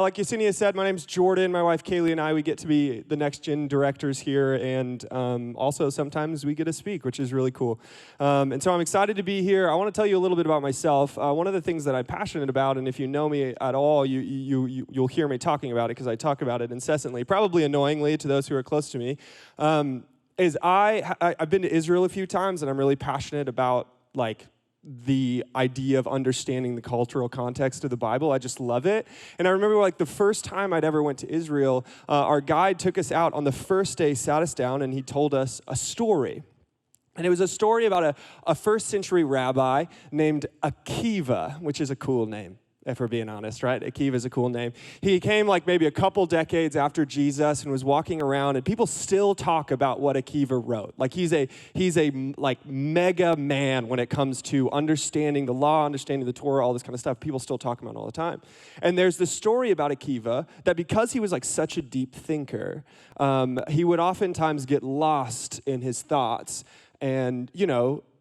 like Yesenia said, my name's Jordan. My wife Kaylee and I, we get to be the Next Gen directors here, and also sometimes we get to speak, which is really cool. And so I'm excited to be here. I want to tell you a little bit about myself. One of the things that I'm passionate about, and if you know me at all, you'll hear me talking about it because I talk about it incessantly, probably annoyingly to those who are close to me, is I've been to Israel a few times, and I'm really passionate about, like, the idea of understanding the cultural context of the Bible. I just love it. And I remember, like, the first time I'd ever went to Israel, our guide took us out on the first day, sat us down, and he told us a story. And it was a story about a first century rabbi named Akiva, which is a cool name, if we're being honest, right? Akiva is a cool name. He came like maybe a couple decades after Jesus and was walking around, and people still talk about what Akiva wrote. Like he's a like mega man when it comes to understanding the law, understanding the Torah, all this kind of stuff. People still talk about it all the time. And there's this story about Akiva that because he was like such a deep thinker, he would oftentimes get lost in his thoughts and,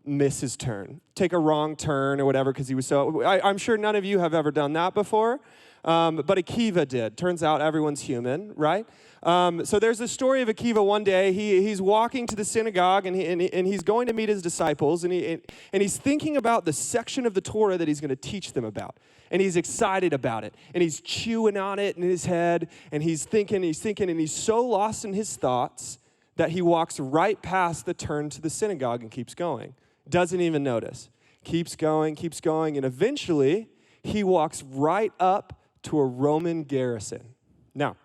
miss his turn, take a wrong turn or whatever because he was so, I'm sure none of you have ever done that before, but Akiva did. Turns out everyone's human, right? So there's this story of Akiva one day. He's walking to the synagogue and he's going to meet his disciples and he's thinking about the section of the Torah that he's going to teach them about. And he's excited about it. And he's chewing on it in his head and he's thinking, and he's so lost in his thoughts that he walks right past the turn to the synagogue and keeps going. Doesn't even notice. Keeps going, and eventually he walks right up to a Roman garrison. Now,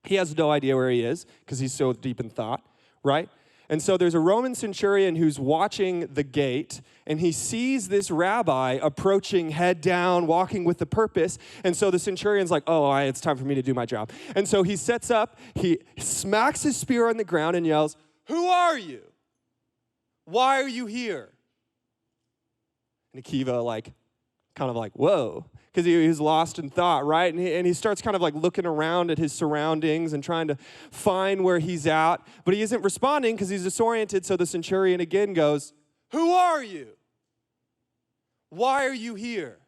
he has no idea where he is because he's so deep in thought, right? And so there's a Roman centurion who's watching the gate, and he sees this rabbi approaching head down, walking with a purpose. And so the centurion's like, it's time for me to do my job. And so he sets up, he smacks his spear on the ground and yells, "Who are you? Why are you here?" And Akiva, kind of like, whoa, because he was lost in thought, right? And he starts kind of like looking around at his surroundings and trying to find where he's at. But he isn't responding because he's disoriented. So the centurion again goes, "Who are you? Why are you here?"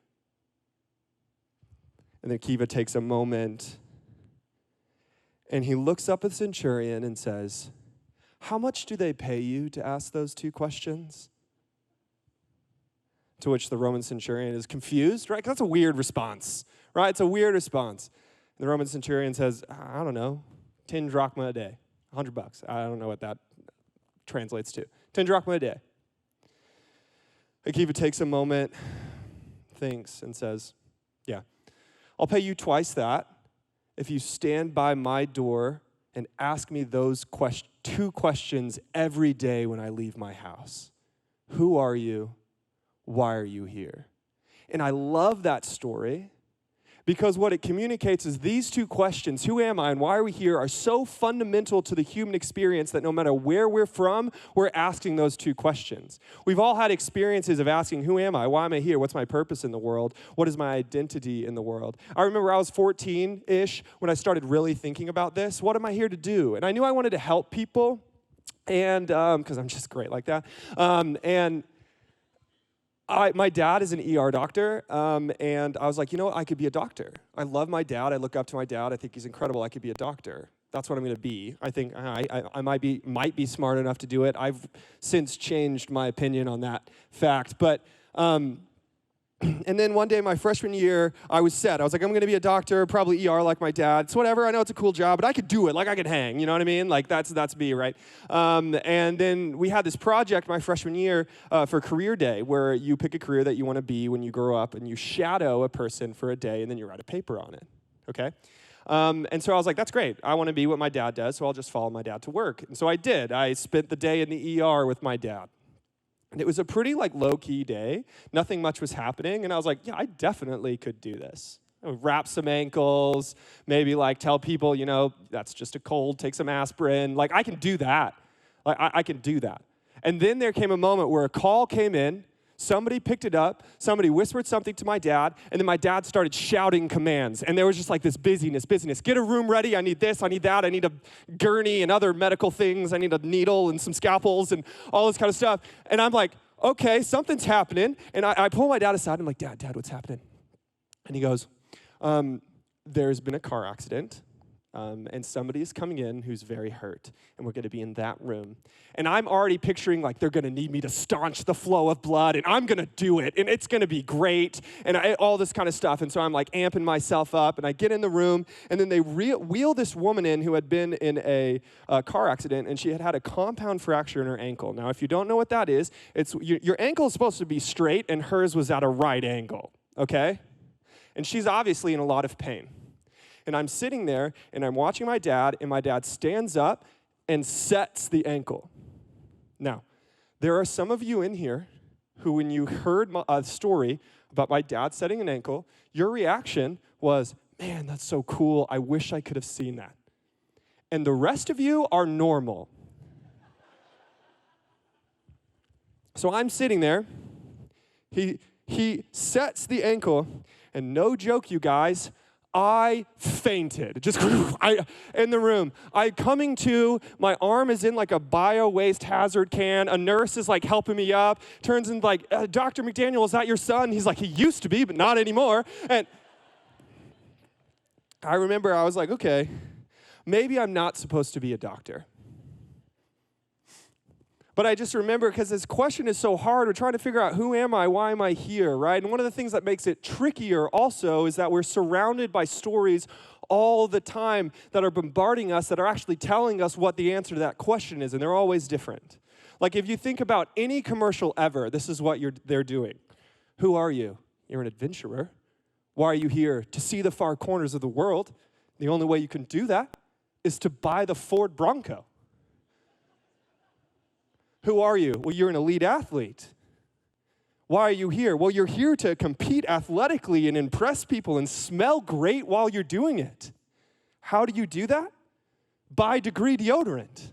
And then Akiva takes a moment and he looks up at the centurion and says, "How much do they pay you to ask those two questions?" To which the Roman centurion is confused, right? Because that's a weird response, right? It's a weird response. The Roman centurion says, "I don't know, 10 drachma a day, $100. I don't know what that translates to. 10 drachma a day." Akiva takes a moment, thinks, and says, "Yeah, I'll pay you twice that if you stand by my door and ask me those two questions every day when I leave my house. Who are you? Why are you here?" And I love that story because what it communicates is these two questions, who am I and why are we here, are so fundamental to the human experience that no matter where we're from, we're asking those two questions. We've all had experiences of asking, who am I? Why am I here? What's my purpose in the world? What is my identity in the world? I remember I was 14-ish when I started really thinking about this. What am I here to do? And I knew I wanted to help people, and because I'm just great like that. My dad is an ER doctor, and I was like, I could be a doctor. I love my dad. I look up to my dad. I think he's incredible. I could be a doctor. That's what I'm going to be. I think I might be smart enough to do it. I've since changed my opinion on that fact. But and then one day, my freshman year, I was set. I was like, I'm going to be a doctor, probably ER like my dad. It's whatever. I know it's a cool job, but I could do it. Like, I could hang. You know what I mean? Like, that's me, right? And then we had this project my freshman year for Career Day where you pick a career that you want to be when you grow up, and you shadow a person for a day, and then you write a paper on it, okay? And so I was like, that's great. I want to be what my dad does, so I'll just follow my dad to work. And so I did. I spent the day in the ER with my dad. And it was a pretty low-key day. Nothing much was happening. And I was like, yeah, I definitely could do this. I would wrap some ankles, maybe tell people, that's just a cold, take some aspirin. I can do that. I can do that. And then there came a moment where a call came in. Somebody picked it up, somebody whispered something to my dad, and then my dad started shouting commands. And there was just this busyness. Get a room ready, I need this, I need that, I need a gurney and other medical things, I need a needle and some scalpels and all this kind of stuff. And I'm like, okay, something's happening. And I pull my dad aside, and I'm like, Dad, what's happening? And he goes, there's been a car accident, and somebody is coming in who's very hurt, and we're going to be in that room. And I'm already picturing, like, they're going to need me to staunch the flow of blood, and I'm going to do it, and it's going to be great, and all this kind of stuff. And so I'm, like, amping myself up, and I get in the room, and then they wheel this woman in who had been in a car accident, and she had a compound fracture in her ankle. Now, if you don't know what that is, it's your ankle is supposed to be straight, and hers was at a right angle, okay? And she's obviously in a lot of pain. And I'm sitting there, and I'm watching my dad, and my dad stands up and sets the ankle. Now, there are some of you in here who, when you heard a story about my dad setting an ankle, your reaction was, man, that's so cool. I wish I could have seen that. And the rest of you are normal. So I'm sitting there. He sets the ankle, and no joke, you guys, I fainted, just in the room. Coming to, my arm is in like a bio-waste hazard can. A nurse is like helping me up. Turns in like, Dr. McDaniel, is that your son? He's like, he used to be, but not anymore. And I remember I was like, okay, maybe I'm not supposed to be a doctor. But I just remember, because this question is so hard, we're trying to figure out, who am I, why am I here, right? And one of the things that makes it trickier also is that we're surrounded by stories all the time that are bombarding us, that are actually telling us what the answer to that question is, and they're always different. Like, if you think about any commercial ever, this is what they're doing. Who are you? You're an adventurer. Why are you here? To see the far corners of the world. The only way you can do that is to buy the Ford Bronco. Who are you? Well, you're an elite athlete. Why are you here? Well, you're here to compete athletically and impress people and smell great while you're doing it. How do you do that? Buy degree deodorant.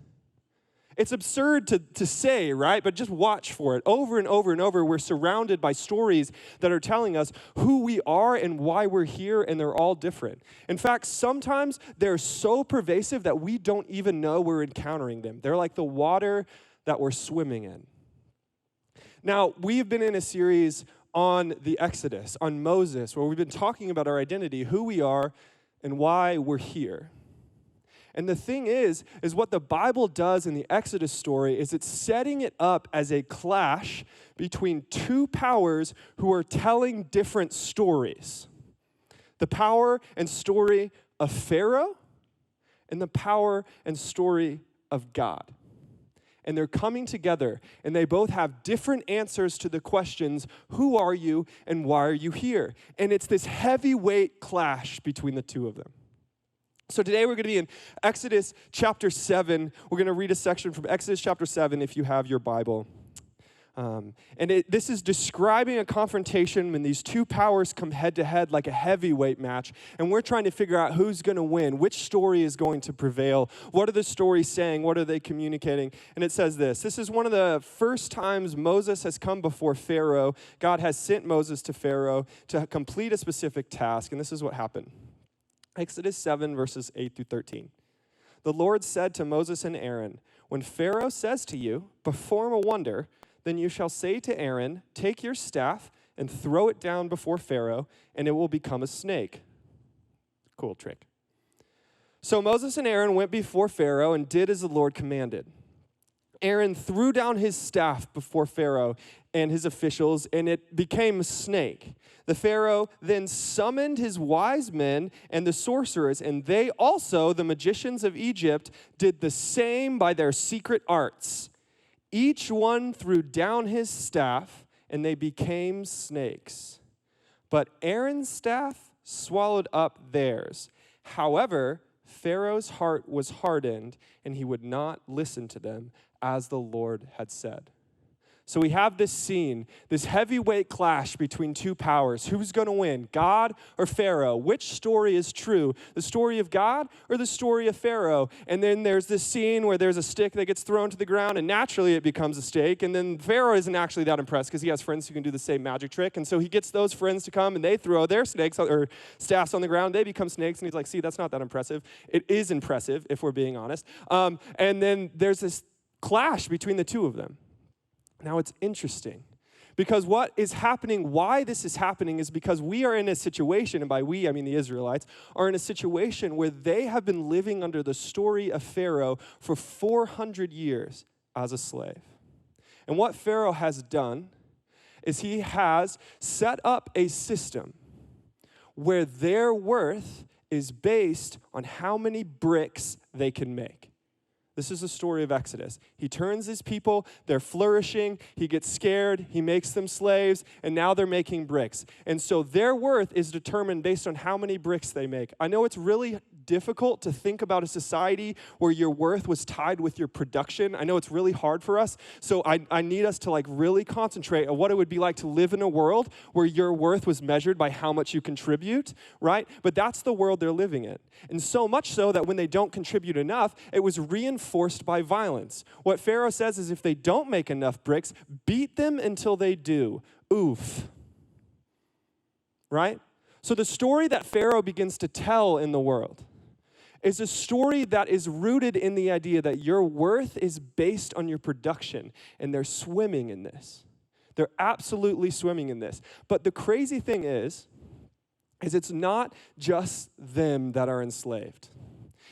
It's absurd to say, right? But just watch for it. Over and over and over, we're surrounded by stories that are telling us who we are and why we're here, and they're all different. In fact, sometimes they're so pervasive that we don't even know we're encountering them. They're like the water that we're swimming in. Now, we've been in a series on the Exodus, on Moses, where we've been talking about our identity, who we are, and why we're here. And the thing is what the Bible does in the Exodus story is it's setting it up as a clash between two powers who are telling different stories. The power and story of Pharaoh and the power and story of God. And they're coming together, and they both have different answers to the questions, who are you and why are you here? And it's this heavyweight clash between the two of them. So today we're going to be in Exodus chapter 7. We're going to read a section from Exodus chapter 7 if you have your Bible. This is describing a confrontation when these two powers come head-to-head like a heavyweight match, and we're trying to figure out who's going to win, which story is going to prevail, what are the stories saying, what are they communicating, and it says this is one of the first times Moses has come before Pharaoh. God has sent Moses to Pharaoh to complete a specific task, and this is what happened. Exodus 7, verses 8 through 13. The Lord said to Moses and Aaron, when Pharaoh says to you, perform a wonder, then you shall say to Aaron, take your staff and throw it down before Pharaoh, and it will become a snake. Cool trick. So Moses and Aaron went before Pharaoh and did as the Lord commanded. Aaron threw down his staff before Pharaoh and his officials, and it became a snake. The Pharaoh then summoned his wise men and the sorcerers, and they also, the magicians of Egypt, did the same by their secret arts. Each one threw down his staff, and they became snakes. But Aaron's staff swallowed up theirs. However, Pharaoh's heart was hardened, and he would not listen to them, as the Lord had said. So we have this scene, this heavyweight clash between two powers. Who's going to win, God or Pharaoh? Which story is true, the story of God or the story of Pharaoh? And then there's this scene where there's a stick that gets thrown to the ground, and naturally it becomes a snake. And then Pharaoh isn't actually that impressed because he has friends who can do the same magic trick. And so he gets those friends to come, and they throw their snakes or staffs on the ground. They become snakes, and he's like, see, that's not that impressive. It is impressive, if we're being honest. And then there's this clash between the two of them. Now, it's interesting Because what is happening, why this is happening, is because we are in a situation, and by we, I mean the Israelites, are in a situation where they have been living under the story of Pharaoh for 400 years as a slave. And what Pharaoh has done is he has set up a system where their worth is based on how many bricks they can make. This is the story of Exodus. He turns his people, they're flourishing, he gets scared, he makes them slaves, and now they're making bricks. And so their worth is determined based on how many bricks they make. I know it's really difficult to think about a society where your worth was tied with your production. I know it's really hard for us, so I need us to really concentrate on what it would be like to live in a world where your worth was measured by how much you contribute, right? But that's the world they're living in. And so much so that when they don't contribute enough, it was reinforced by violence. What Pharaoh says is if they don't make enough bricks, beat them until they do. Oof. Right? So the story that Pharaoh begins to tell in the world is a story that is rooted in the idea that your worth is based on your production, and they're swimming in this. They're absolutely swimming in this. But the crazy thing is it's not just them that are enslaved.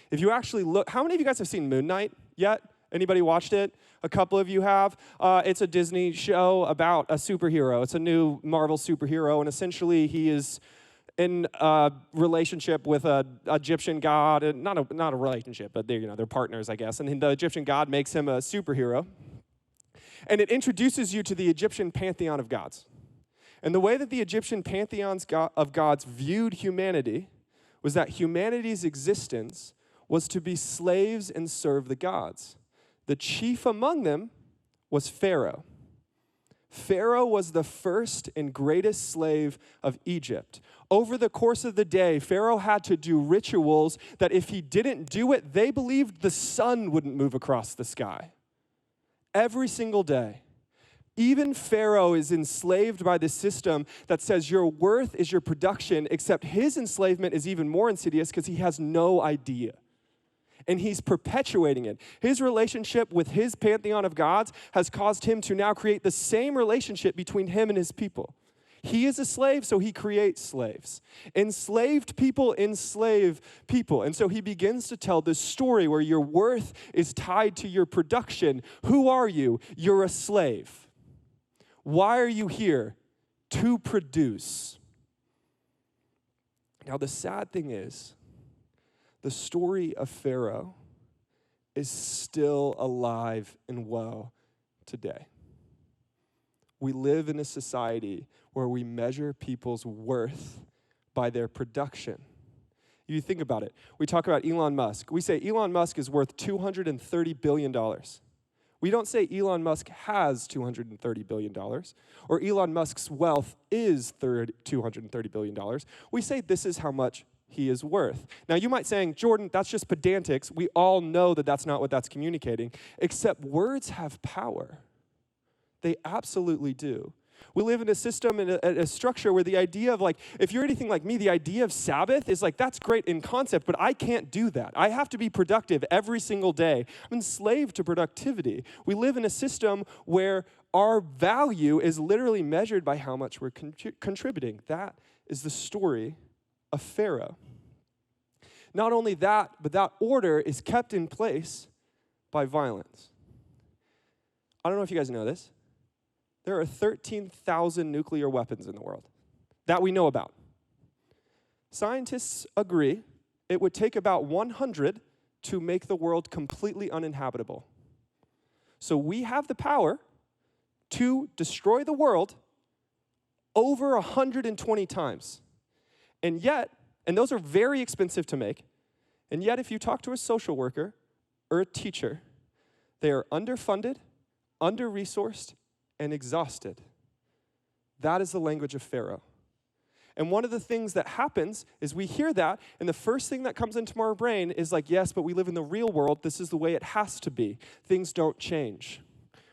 If you actually look, how many of you guys have seen Moon Knight yet? Anybody watched it? A couple of you have. It's a Disney show about a superhero. It's a new Marvel superhero, and essentially he is in a relationship with an Egyptian god, and not a relationship, but they're partners, I guess. And the Egyptian god makes him a superhero, and it introduces you to the Egyptian pantheon of gods. And the way that the Egyptian pantheons of gods viewed humanity was that humanity's existence was to be slaves and serve the gods. The chief among them was Pharaoh. Pharaoh was the first and greatest slave of Egypt. Over the course of the day, Pharaoh had to do rituals that if he didn't do it, they believed the sun wouldn't move across the sky. Every single day. Even Pharaoh is enslaved by the system that says your worth is your production, except his enslavement is even more insidious because he has no idea. And he's perpetuating it. His relationship with his pantheon of gods has caused him to now create the same relationship between him and his people. He is a slave, so he creates slaves. Enslaved people enslave people. And so he begins to tell this story where your worth is tied to your production. Who are you? You're a slave. Why are you here? To produce. Now, the sad thing is, the story of Pharaoh is still alive and well today. We live in a society where we measure people's worth by their production. You think about it. We talk about Elon Musk. We say Elon Musk is worth $230 billion. We don't say Elon Musk has $230 billion or Elon Musk's wealth is $230 billion. We say this is how much he is worth. Now, you might saying, Jordan, that's just pedantics. We all know that that's not what that's communicating, except words have power. They absolutely do. We live in a system and a structure where the idea of if you're anything like me, the idea of Sabbath is that's great in concept, but I can't do that. I have to be productive every single day. I'm enslaved to productivity. We live in a system where our value is literally measured by how much we're contributing. That is the story of Pharaoh. Not only that, but that order is kept in place by violence. I don't know if you guys know this. There are 13,000 nuclear weapons in the world that we know about. Scientists agree it would take about 100 to make the world completely uninhabitable. So we have the power to destroy the world over 120 times. And yet, and those are very expensive to make, and yet if you talk to a social worker or a teacher, they are underfunded, under-resourced, and exhausted. That is the language of Pharaoh. And one of the things that happens is we hear that, and the first thing that comes into our brain is yes, but we live in the real world. This is the way it has to be. Things don't change.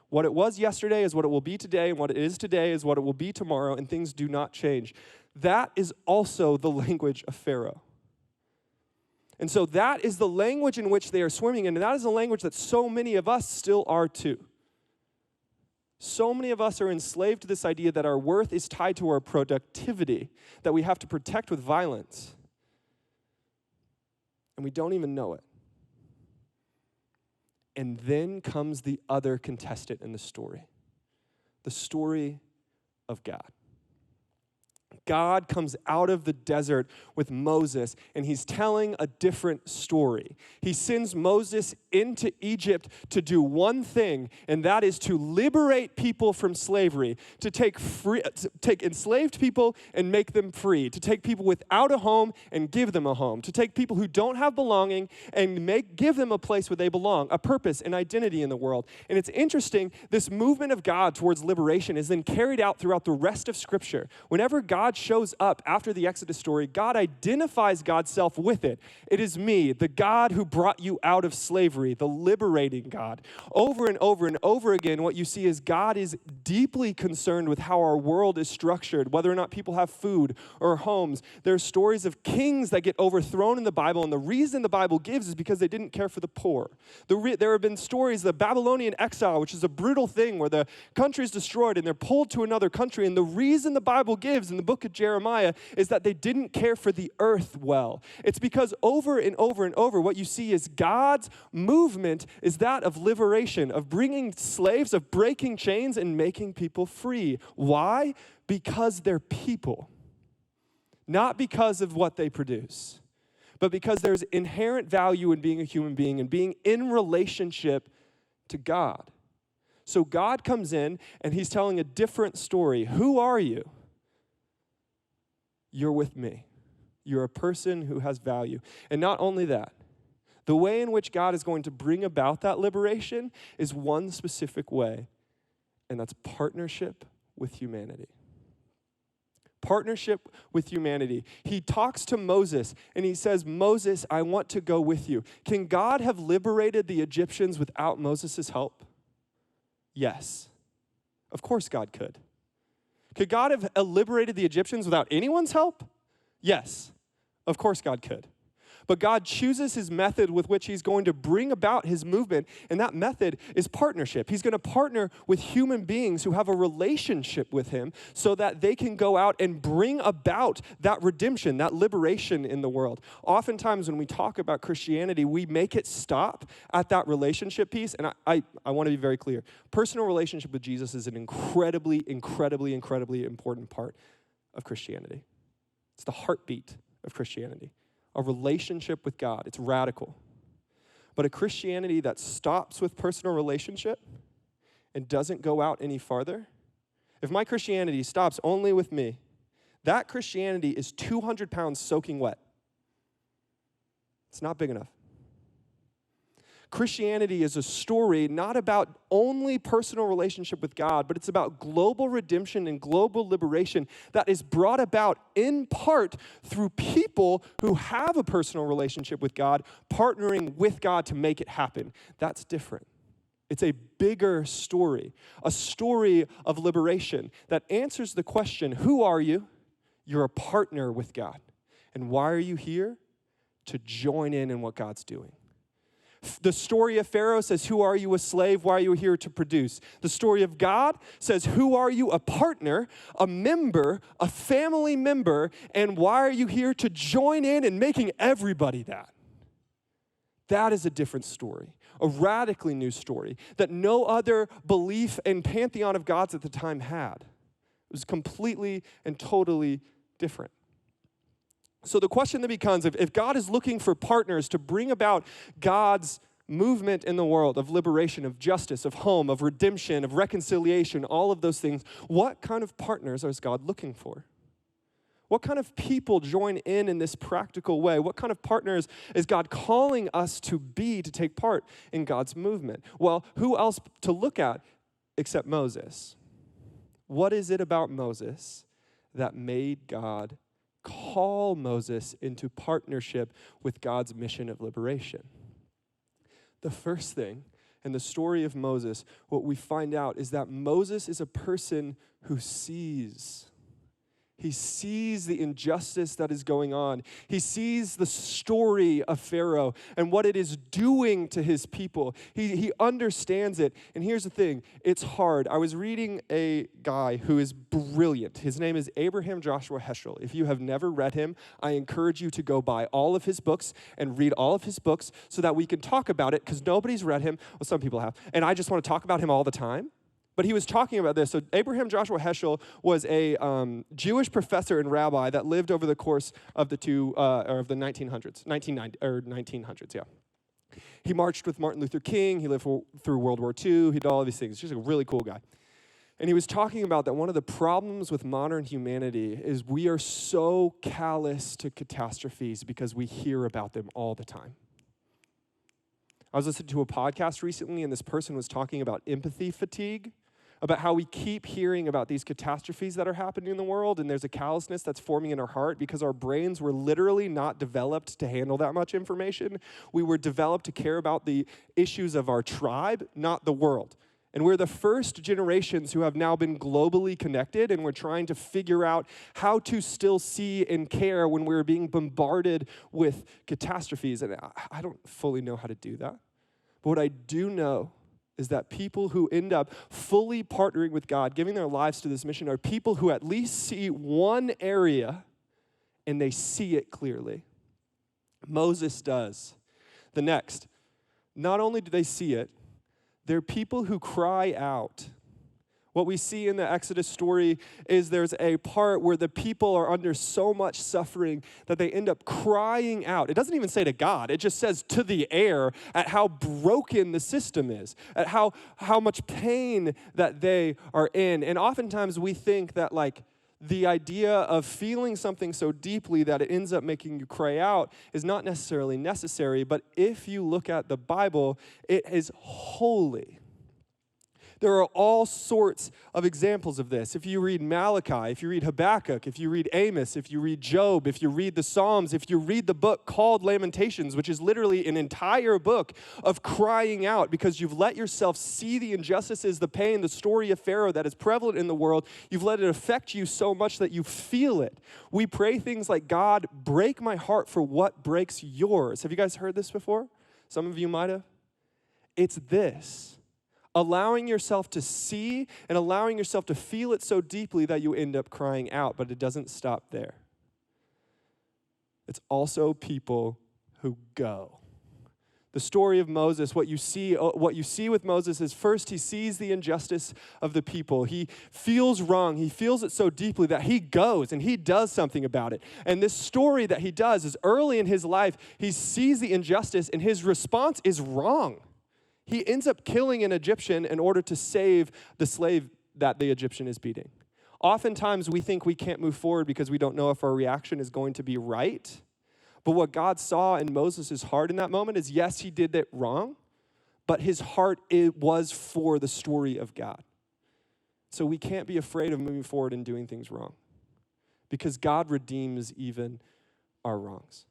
What it was yesterday is what it will be today, and what it is today is what it will be tomorrow, and things do not change. That is also the language of Pharaoh. And so that is the language in which they are swimming in, and that is the language that so many of us still are too. So many of us are enslaved to this idea that our worth is tied to our productivity, that we have to protect with violence. And we don't even know it. And then comes the other contestant in the story of God. God comes out of the desert with Moses, and he's telling a different story. He sends Moses into Egypt to do one thing, and that is to liberate people from slavery, to take enslaved people and make them free, to take people without a home and give them a home, to take people who don't have belonging and give them a place where they belong, a purpose and identity in the world. And it's interesting, this movement of God towards liberation is then carried out throughout the rest of Scripture. Whenever God shows up after the Exodus story, God identifies God's self with it. It is me, the God who brought you out of slavery, the liberating God. Over and over and over again, what you see is God is deeply concerned with how our world is structured, whether or not people have food or homes. There are stories of kings that get overthrown in the Bible, and the reason the Bible gives is because they didn't care for the poor. There have been stories, the Babylonian exile, which is a brutal thing where the country is destroyed and they're pulled to another country, and the reason the Bible gives in the book of Jeremiah is that they didn't care for the earth well. It's because over and over and over, what you see is God's movement is that of liberation, of bringing slaves, of breaking chains and making people free. Why? Because they're people. Not because of what they produce, but because there's inherent value in being a human being and being in relationship to God. So God comes in and he's telling a different story. Who are you? You're with me. You're a person who has value. And not only that, the way in which God is going to bring about that liberation is one specific way, and that's partnership with humanity. Partnership with humanity. He talks to Moses, and he says, Moses, I want to go with you. Can God have liberated the Egyptians without Moses' help? Yes. Of course God could. Could God have liberated the Egyptians without anyone's help? Yes. Of course God could. But God chooses his method with which he's going to bring about his movement, and that method is partnership. He's going to partner with human beings who have a relationship with him so that they can go out and bring about that redemption, that liberation in the world. Oftentimes when we talk about Christianity, we make it stop at that relationship piece, and I want to be very clear. Personal relationship with Jesus is an incredibly, incredibly, incredibly important part of Christianity. It's the heartbeat of Christianity. A relationship with God. It's radical. But a Christianity that stops with personal relationship and doesn't go out any farther, if my Christianity stops only with me, that Christianity is 200 pounds soaking wet. It's not big enough. Christianity is a story not about only personal relationship with God, but it's about global redemption and global liberation that is brought about in part through people who have a personal relationship with God, partnering with God to make it happen. That's different. It's a bigger story, a story of liberation that answers the question, who are you? You're a partner with God. And why are you here? To join in what God's doing. The story of Pharaoh says, who are you, a slave? Why are you here to produce? The story of God says, who are you, a partner, a member, a family member, and why are you here to join in making everybody that? That is a different story, a radically new story that no other belief and pantheon of gods at the time had. It was completely and totally different. So the question that becomes, if God is looking for partners to bring about God's movement in the world of liberation, of justice, of home, of redemption, of reconciliation, all of those things, what kind of partners is God looking for? What kind of people join in this practical way? What kind of partners is God calling us to be to take part in God's movement? Well, who else to look at except Moses? What is it about Moses that made God call Moses into partnership with God's mission of liberation? The first thing in the story of Moses, what we find out is that Moses is a person who sees. He sees the injustice that is going on. He sees the story of Pharaoh and what it is doing to his people. He understands it. And here's the thing, it's hard. I was reading a guy who is brilliant. His name is Abraham Joshua Heschel. If you have never read him, I encourage you to go buy all of his books and read all of his books so that we can talk about it, because nobody's read him. Well, some people have. And I just want to talk about him all the time. But he was talking about this. So Abraham Joshua Heschel was a Jewish professor and rabbi that lived over the course of the 1900s, 1900s, yeah. He marched with Martin Luther King. He lived through World War II. He did all of these things. Just a really cool guy. And he was talking about that one of the problems with modern humanity is we are so callous to catastrophes because we hear about them all the time. I was listening to a podcast recently, and this person was talking about empathy fatigue, about how we keep hearing about these catastrophes that are happening in the world, and there's a callousness that's forming in our heart because our brains were literally not developed to handle that much information. We were developed to care about the issues of our tribe, not the world. And we're the first generations who have now been globally connected, and we're trying to figure out how to still see and care when we're being bombarded with catastrophes. And I don't fully know how to do that. But what I do know is that people who end up fully partnering with God, giving their lives to this mission, are people who at least see one area and they see it clearly. Moses does. The next, not only do they see it, they're people who cry out. What we see in the Exodus story is there's a part where the people are under so much suffering that they end up crying out. It doesn't even say to God. It just says to the air at how broken the system is, at how much pain that they are in. And oftentimes we think that like the idea of feeling something so deeply that it ends up making you cry out is not necessarily necessary. But if you look at the Bible, it is holy. There are all sorts of examples of this. If you read Malachi, if you read Habakkuk, if you read Amos, if you read Job, if you read the Psalms, if you read the book called Lamentations, which is literally an entire book of crying out because you've let yourself see the injustices, the pain, the story of Pharaoh that is prevalent in the world. You've let it affect you so much that you feel it. We pray things like, God, break my heart for what breaks yours. Have you guys heard this before? Some of you might have. It's this. Allowing yourself to see and allowing yourself to feel it so deeply that you end up crying out, but it doesn't stop there. It's also people who go. The story of Moses, what you see with Moses is first he sees the injustice of the people. He feels wrong. He feels it so deeply that he goes and he does something about it. And this story that he does is early in his life, he sees the injustice and his response is wrong. He ends up killing an Egyptian in order to save the slave that the Egyptian is beating. Oftentimes, we think we can't move forward because we don't know if our reaction is going to be right. But what God saw in Moses' heart in that moment is, yes, he did that wrong, but his heart was for the story of God. So we can't be afraid of moving forward and doing things wrong because God redeems even our wrongs.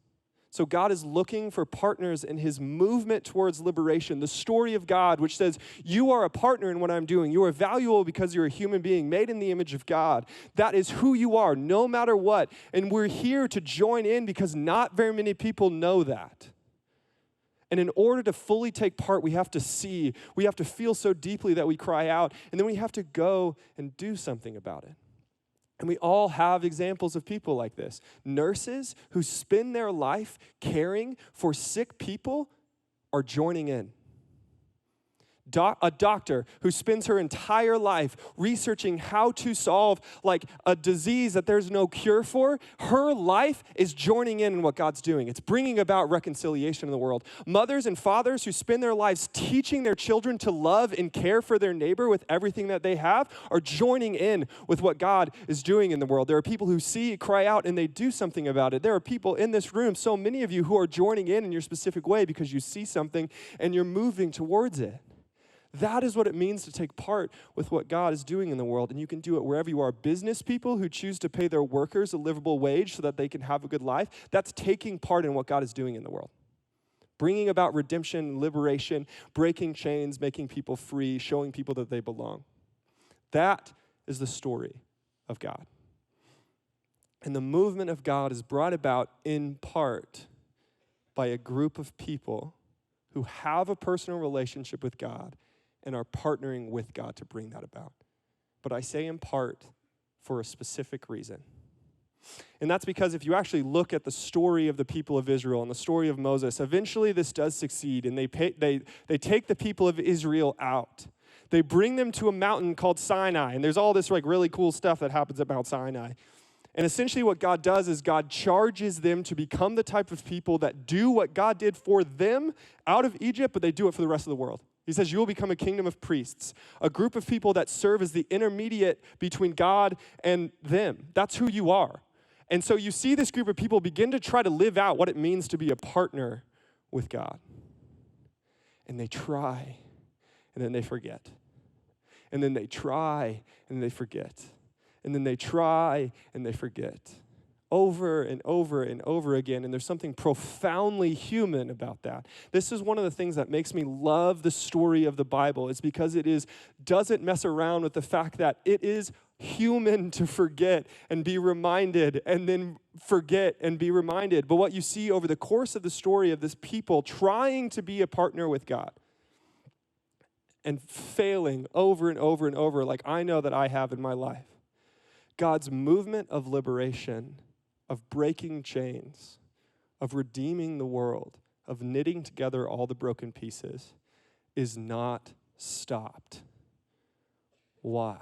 So God is looking for partners in his movement towards liberation. The story of God, which says, you are a partner in what I'm doing. You are valuable because you're a human being made in the image of God. That is who you are, no matter what. And we're here to join in because not very many people know that. And in order to fully take part, we have to see, we have to feel so deeply that we cry out, and then we have to go and do something about it. And we all have examples of people like this. Nurses who spend their life caring for sick people are joining in. A doctor who spends her entire life researching how to solve like a disease that there's no cure for, her life is joining in what God's doing. It's bringing about reconciliation in the world. Mothers and fathers who spend their lives teaching their children to love and care for their neighbor with everything that they have are joining in with what God is doing in the world. There are people who see, cry out, and they do something about it. There are people in this room, so many of you, who are joining in your specific way because you see something and you're moving towards it. That is what it means to take part with what God is doing in the world, and you can do it wherever you are. Business people who choose to pay their workers a livable wage so that they can have a good life, that's taking part in what God is doing in the world. Bringing about redemption, liberation, breaking chains, making people free, showing people that they belong. That is the story of God. And the movement of God is brought about in part by a group of people who have a personal relationship with God and are partnering with God to bring that about. But I say in part for a specific reason. And that's because if you actually look at the story of the people of Israel and the story of Moses, eventually this does succeed, and they take the people of Israel out. They bring them to a mountain called Sinai, and there's all this really cool stuff that happens at Mount Sinai. And essentially what God does is God charges them to become the type of people that do what God did for them out of Egypt, but they do it for the rest of the world. He says, you will become a kingdom of priests, a group of people that serve as the intermediate between God and them. That's who you are. And so you see this group of people begin to try to live out what it means to be a partner with God. And they try, and then they forget. And then they try, and they forget. And then they try, and they forget. Over and over and over again, and there's something profoundly human about that. This is one of the things that makes me love the story of the Bible, is because doesn't mess around with the fact that it is human to forget and be reminded, and then forget and be reminded. But what you see over the course of the story of this people trying to be a partner with God and failing over and over and over, like I know that I have in my life, God's movement of liberation, of breaking chains, of redeeming the world, of knitting together all the broken pieces, is not stopped. Why?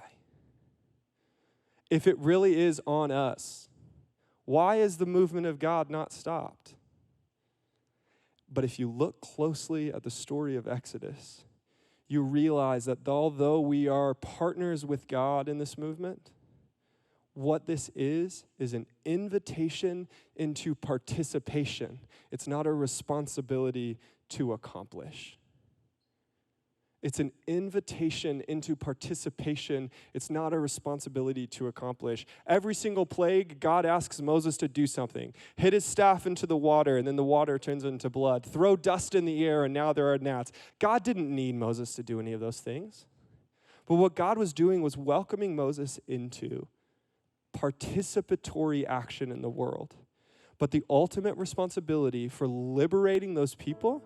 If it really is on us, why is the movement of God not stopped? But if you look closely at the story of Exodus, you realize that although we are partners with God in this movement, what this is an invitation into participation. It's not a responsibility to accomplish. It's an invitation into participation. It's not a responsibility to accomplish. Every single plague, God asks Moses to do something. Hit his staff into the water, and then the water turns into blood. Throw dust in the air, and now there are gnats. God didn't need Moses to do any of those things. But what God was doing was welcoming Moses into participatory action in the world. But the ultimate responsibility for liberating those people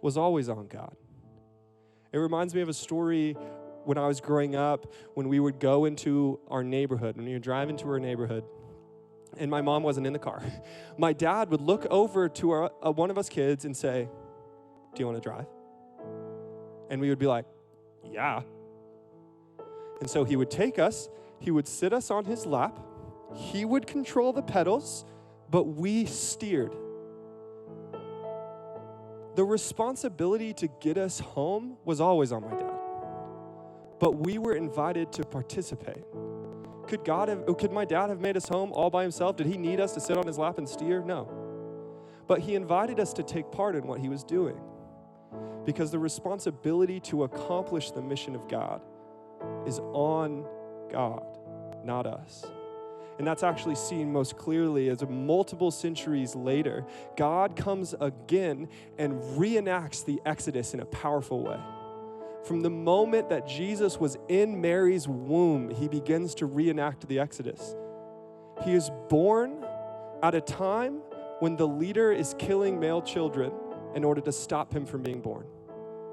was always on God. It reminds me of a story when I was growing up, when we would go into our neighborhood, when we would drive into our neighborhood, and my mom wasn't in the car. My dad would look over to one of us kids and say, "Do you want to drive?" And we would be like, "Yeah." And so he would take us, he would sit us on his lap, he would control the pedals, but we steered. The responsibility to get us home was always on my dad, but we were invited to participate. Could my dad have made us home all by himself? Did he need us to sit on his lap and steer? No. But he invited us to take part in what he was doing, because the responsibility to accomplish the mission of God is on God, not us. And that's actually seen most clearly as multiple centuries later, God comes again and reenacts the Exodus in a powerful way. From the moment that Jesus was in Mary's womb, he begins to reenact the Exodus. He is born at a time when the leader is killing male children in order to stop him from being born.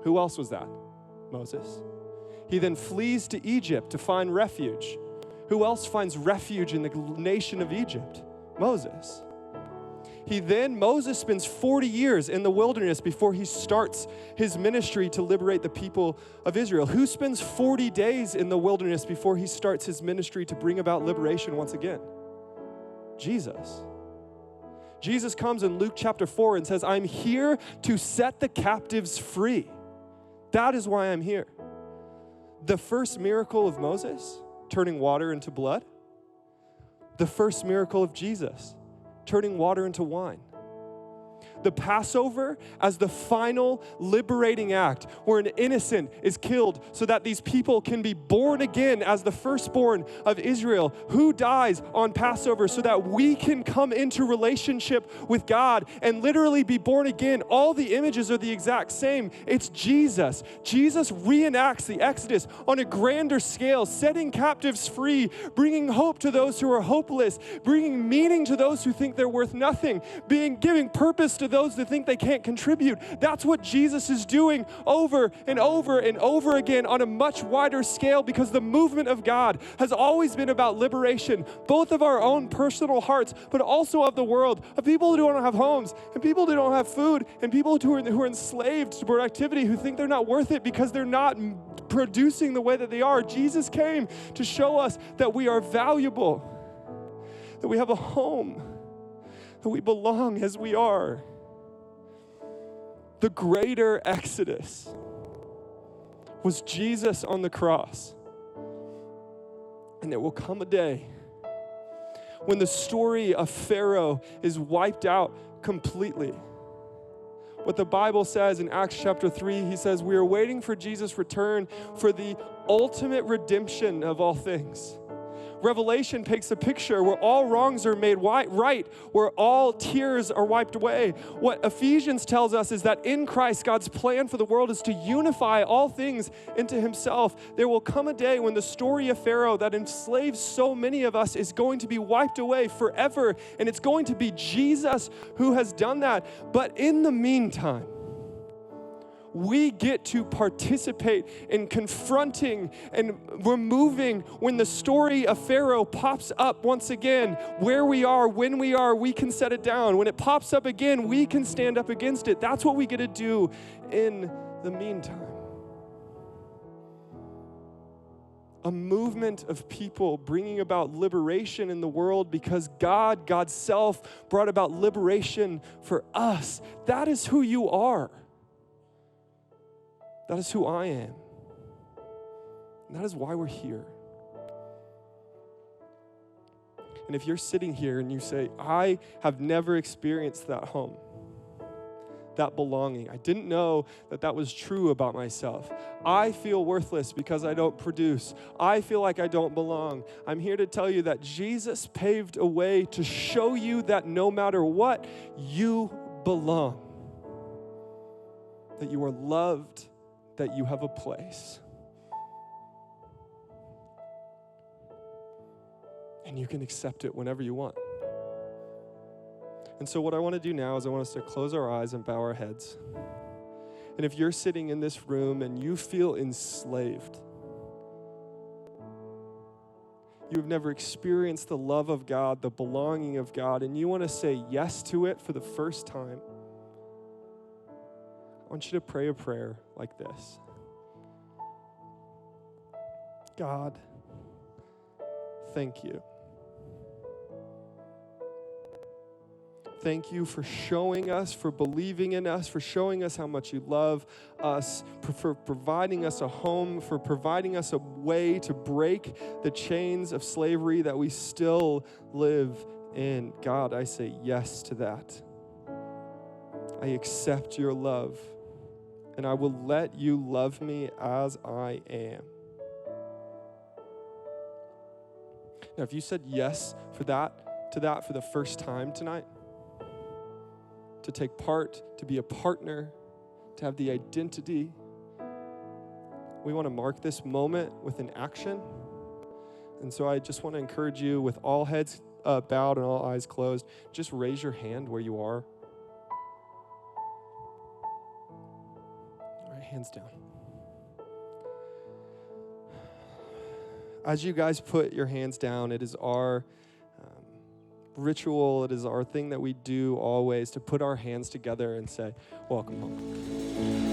Who else was that? Moses. He then flees to Egypt to find refuge. Who else finds refuge in the nation of Egypt? Moses. Moses spends 40 years in the wilderness before he starts his ministry to liberate the people of Israel. Who spends 40 days in the wilderness before he starts his ministry to bring about liberation once again? Jesus. Jesus comes in Luke chapter 4 and says, "I'm here to set the captives free." That is why I'm here. The first miracle of Moses, turning water into blood. The first miracle of Jesus, turning water into wine. the Passover as the final liberating act where an innocent is killed so that these people can be born again as the firstborn of Israel, who dies on Passover so that we can come into relationship with God and literally be born again. All the images are the exact same. It's Jesus. Jesus reenacts the Exodus on a grander scale, setting captives free, bringing hope to those who are hopeless, bringing meaning to those who think they're worth nothing, giving purpose to those that think they can't contribute. That's what Jesus is doing over and over and over again on a much wider scale, because the movement of God has always been about liberation, both of our own personal hearts, but also of the world, of people who don't have homes, and people who don't have food, and people who are enslaved to productivity, who think they're not worth it because they're not producing the way that they are. Jesus came to show us that we are valuable, that we have a home, that we belong as we are. The greater Exodus was Jesus on the cross. And there will come a day when the story of Pharaoh is wiped out completely. What the Bible says in Acts chapter 3, he says, we are waiting for Jesus' return for the ultimate redemption of all things. Revelation paints a picture where all wrongs are made right, where all tears are wiped away. What Ephesians tells us is that in Christ, God's plan for the world is to unify all things into himself. There will come a day when the story of Pharaoh that enslaves so many of us is going to be wiped away forever, and it's going to be Jesus who has done that. But in the meantime, we get to participate in confronting and removing when the story of Pharaoh pops up once again. Where we are, when we are, we can set it down. When it pops up again, we can stand up against it. That's what we get to do in the meantime. A movement of people bringing about liberation in the world because God's self, brought about liberation for us. That is who you are. That is who I am. And that is why we're here. And if you're sitting here and you say, I have never experienced that home, that belonging, I didn't know that that was true about myself. I feel worthless because I don't produce. I feel like I don't belong. I'm here to tell you that Jesus paved a way to show you that no matter what, you belong. That you are loved, that you have a place. And you can accept it whenever you want. And so what I want to do now is I want us to close our eyes and bow our heads. And if you're sitting in this room and you feel enslaved, you've never experienced the love of God, the belonging of God, and you want to say yes to it for the first time, I want you to pray a prayer like this. God, thank you. Thank you for showing us, for believing in us, for showing us how much you love us, for providing us a home, for providing us a way to break the chains of slavery that we still live in. God, I say yes to that. I accept your love, and I will let you love me as I am. Now, if you said yes to that for the first time tonight, to take part, to be a partner, to have the identity, we want to mark this moment with an action. And so I just want to encourage you, with all heads bowed and all eyes closed, just raise your hand where you are. All right, hands down. As you guys put your hands down, it is our ritual, it is our thing that we do always to put our hands together and say, welcome home.